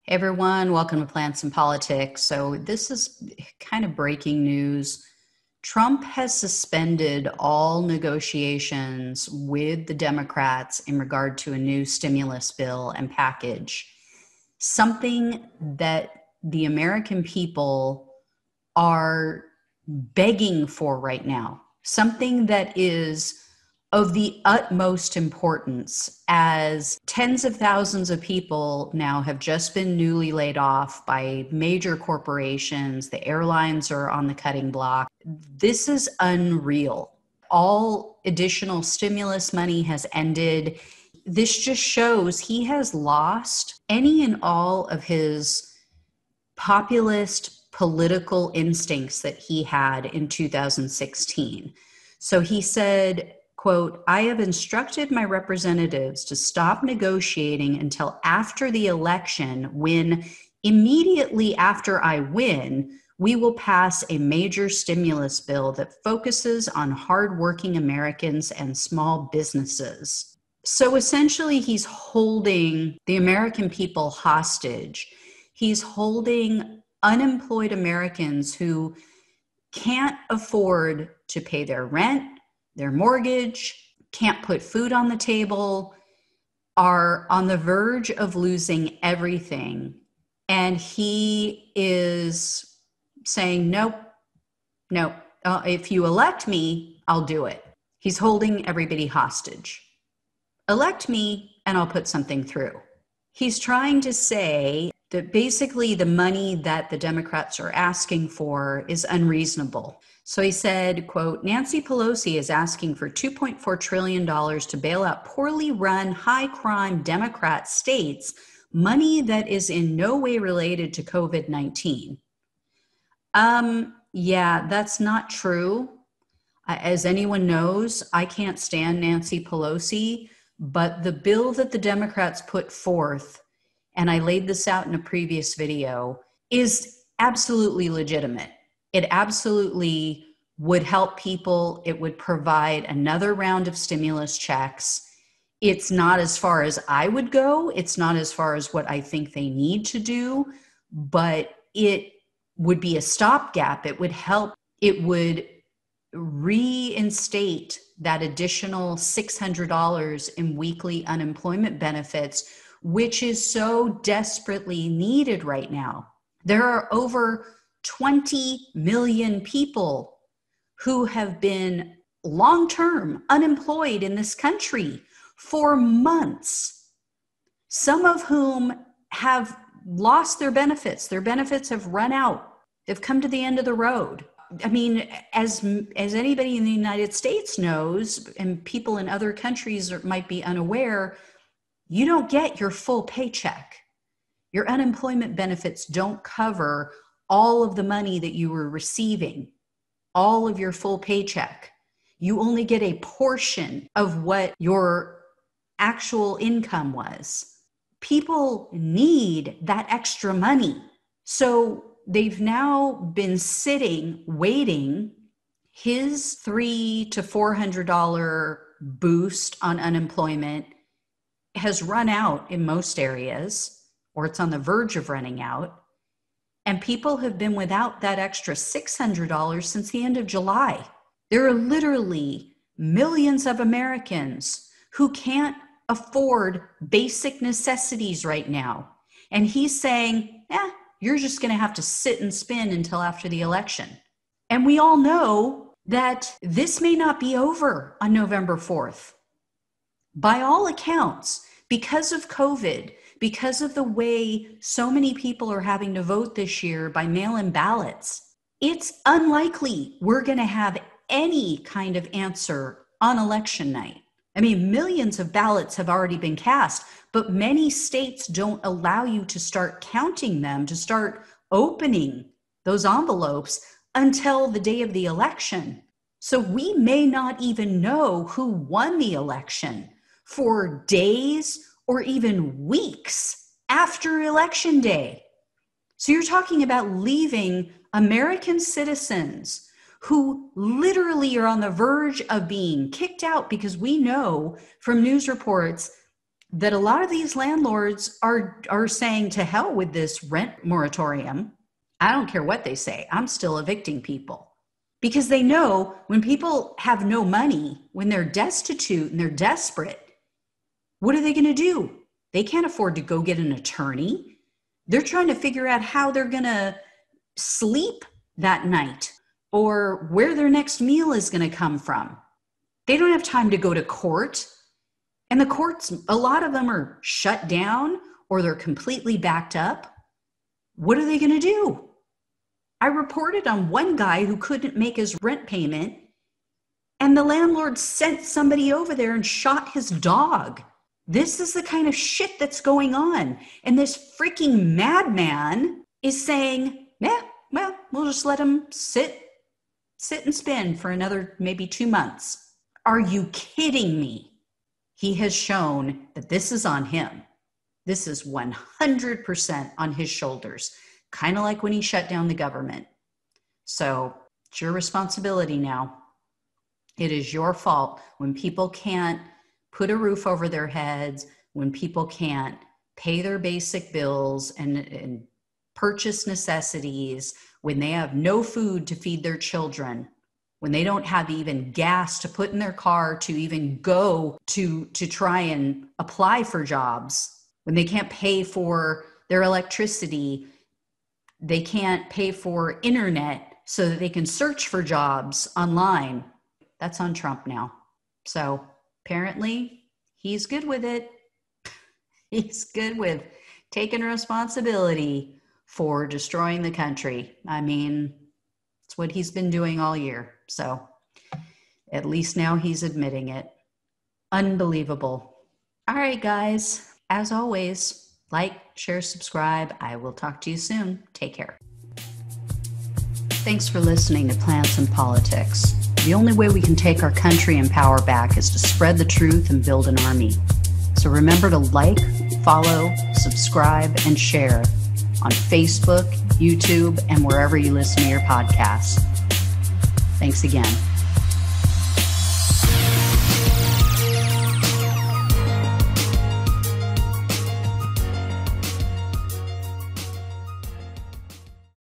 Hey everyone, welcome to Plants and Politics. So, this is kind of breaking news. Trump has suspended all negotiations with the Democrats in regard to a new stimulus bill and package, something that the American people are begging for right now, something that is of the utmost importance, as tens of thousands of people now have just been newly laid off by major corporations. The airlines are on the cutting block. This is unreal. All additional stimulus money has ended. This just shows he has lost any and all of his populist political instincts that he had in 2016. So he said, quote, "I have instructed my representatives to stop negotiating until after the election, when immediately after I win, we will pass a major stimulus bill that focuses on hardworking Americans and small businesses." So essentially, he's holding the American people hostage. He's holding unemployed Americans who can't afford to pay their rent, their mortgage, can't put food on the table, are on the verge of losing everything. And he is saying, nope, if you elect me, I'll do it. He's holding everybody hostage. Elect me and I'll put something through. He's trying to say that basically the money that the Democrats are asking for is unreasonable. So he said, quote, "Nancy Pelosi is asking for $2.4 trillion to bail out poorly run, high crime Democrat states, money that is in no way related to COVID-19. Yeah, that's not true. As anyone knows, I can't stand Nancy Pelosi, but the bill that the Democrats put forth, and I laid this out in a previous video, is absolutely legitimate. It absolutely would help people. It would provide another round of stimulus checks. It's not as far as I would go. It's not as far as what I think they need to do, but it would be a stopgap. It would help. It would reinstate that additional $600 in weekly unemployment benefits, which is so desperately needed right now. There are over 20 million people who have been long-term unemployed in this country for months, some of whom have lost their benefits. Their benefits have run out. They've come to the end of the road. I mean, as anybody in the United States knows, and people in other countries might be unaware, you don't get your full paycheck. Your unemployment benefits don't cover all of the money that you were receiving, all of your full paycheck. You only get a portion of what your actual income was. People need that extra money. So they've now been sitting, waiting. His $300 to $400 boost on unemployment has run out in most areas, or it's on the verge of running out. And people have been without that extra $600 since the end of July. There are literally millions of Americans who can't afford basic necessities right now. And he's saying, you're just going to have to sit and spin until after the election. And we all know that this may not be over on November 4th. By all accounts, because of COVID, because of the way so many people are having to vote this year by mail-in ballots, it's unlikely we're going to have any kind of answer on election night. I mean, millions of ballots have already been cast, but many states don't allow you to start counting them, to start opening those envelopes until the day of the election. So we may not even know who won the election for days or even weeks after Election Day. So you're talking about leaving American citizens who literally are on the verge of being kicked out, because we know from news reports that a lot of these landlords are saying, to hell with this rent moratorium. I don't care what they say. I'm still evicting people. Because they know when people have no money, when they're destitute and they're desperate, what are they going to do? They can't afford to go get an attorney. They're trying to figure out how they're going to sleep that night or where their next meal is going to come from. They don't have time to go to court. And the courts, a lot of them are shut down or they're completely backed up. What are they going to do? I reported on one guy who couldn't make his rent payment, and the landlord sent somebody over there and shot his dog. This is the kind of shit that's going on. And this freaking madman is saying, yeah, well, we'll just let him sit and spin for another maybe 2 months. Are you kidding me? He has shown that this is on him. This is 100% on his shoulders. Kind of like when he shut down the government. So it's your responsibility now. It is your fault when people can't put a roof over their heads, when people can't pay their basic bills and purchase necessities, when they have no food to feed their children, when they don't have even gas to put in their car to even go to try and apply for jobs, when they can't pay for their electricity, they can't pay for internet so that they can search for jobs online. That's on Trump now. So apparently he's good with it. He's good with taking responsibility for destroying the country. I mean, it's what he's been doing all year. So at least now he's admitting it. Unbelievable. All right, guys. As always, like, share, subscribe. I will talk to you soon. Take care. Thanks for listening to Plants and Politics. The only way we can take our country and power back is to spread the truth and build an army. So remember to like, follow, subscribe, and share on Facebook, YouTube, and wherever you listen to your podcasts. Thanks again.